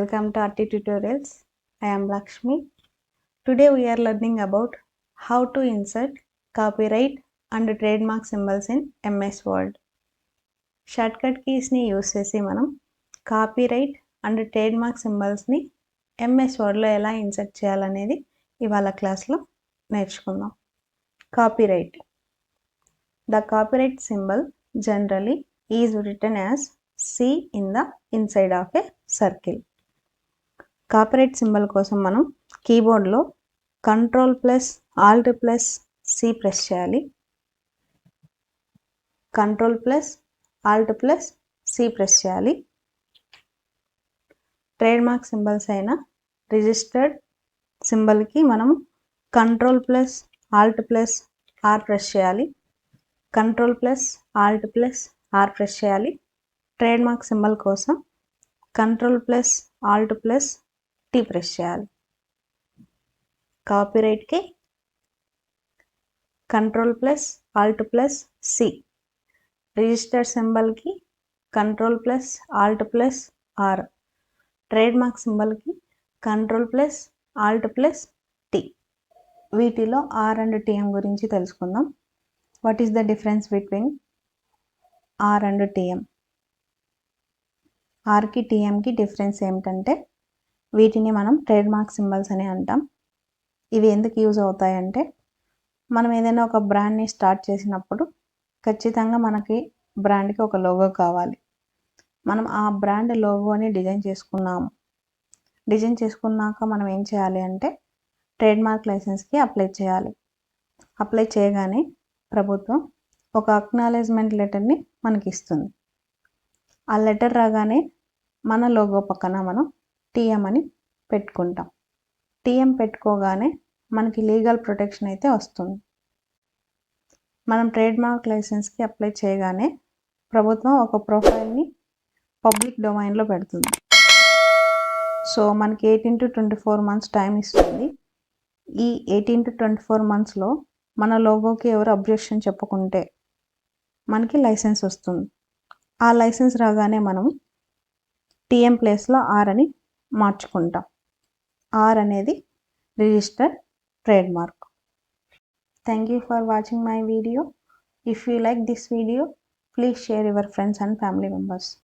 Welcome to RT Tutorials. I am Lakshmi. Today we are learning about how to insert copyright and trademark symbols in MS Word. Shortcut keys ni use చేసి మనం copyright and trademark సింబల్స్ని MS వర్డ్లో ఎలా insert చేయాలనేది ఇవాళ క్లాస్లో నేర్చుకుందాం. Copyright. The copyright symbol generally is written as C in the inside of a circle. Copyright symbol కోసం మనం కీబోర్డ్లో Ctrl+Alt+C press చేయాలి. Ctrl+Alt+C ప్రెస్ చేయాలి. ట్రేడ్మార్క్ సింబల్స్ అయిన రిజిస్టర్డ్ సింబల్కి మనం Ctrl+Alt+R ప్రెస్ చేయాలి. Ctrl+Alt+R ప్రెస్ చేయాలి. ట్రేడ్మార్క్ సింబల్ కోసం Ctrl+Alt+T ప్రెస్ చేయాలి. కాపీరైట్కి Ctrl+Alt+C, రిజిస్టర్ సింబల్కి Ctrl+Alt+R, ట్రేడ్మార్క్ సింబల్కి Ctrl+Alt+T. వీటిలో R అండ్ TM గురించి తెలుసుకుందాం. What is the difference between R and TM? ఆర్కి టీఎంకి డిఫరెన్స్ ఏమిటంటే వీటిని మనం ట్రేడ్మార్క్ సింబల్స్ అని అంటాం. ఇవి ఎందుకు యూజ్ అవుతాయంటే మనం ఏదైనా ఒక బ్రాండ్ని స్టార్ట్ చేసినప్పుడు ఖచ్చితంగా మనకి బ్రాండ్కి ఒక లోగో కావాలి. మనం ఆ బ్రాండ్ లోగోని డిజైన్ చేసుకున్నాక మనం ఏం చేయాలి అంటే ట్రేడ్మార్క్ లైసెన్స్కి అప్లై చేయాలి. అప్లై చేయగానే ప్రభుత్వం ఒక అక్నాలెడ్జ్మెంట్ లెటర్ని మనకి ఇస్తుంది. ఆ లెటర్ రాగానే మన లోగో పక్కన మనం టీఎం అని పెట్టుకుంటాం. టీఎం పెట్టుకోగానే మనకి లీగల్ ప్రొటెక్షన్ అయితే వస్తుంది. మనం ట్రేడ్మార్క్ లైసెన్స్కి అప్లై చేయగానే ప్రభుత్వం ఒక ప్రొఫైల్ని పబ్లిక్ డొమైన్లో పెడుతుంది. సో మనకి 18 to 24 months టైం ఇస్తుంది. ఈ 18 to 24 monthsలో మన లోగోకి ఎవరు అబ్జెక్షన్ చెప్పకుంటే మనకి లైసెన్స్ వస్తుంది. ఆ లైసెన్స్ రాగానే మనం టీఎం ప్లేస్లో ఆర్ అని మార్చుకుంటాం. ఆర్ అనేది registered trademark. Thank you for watching my video. If you like this video, please share your friends and family members.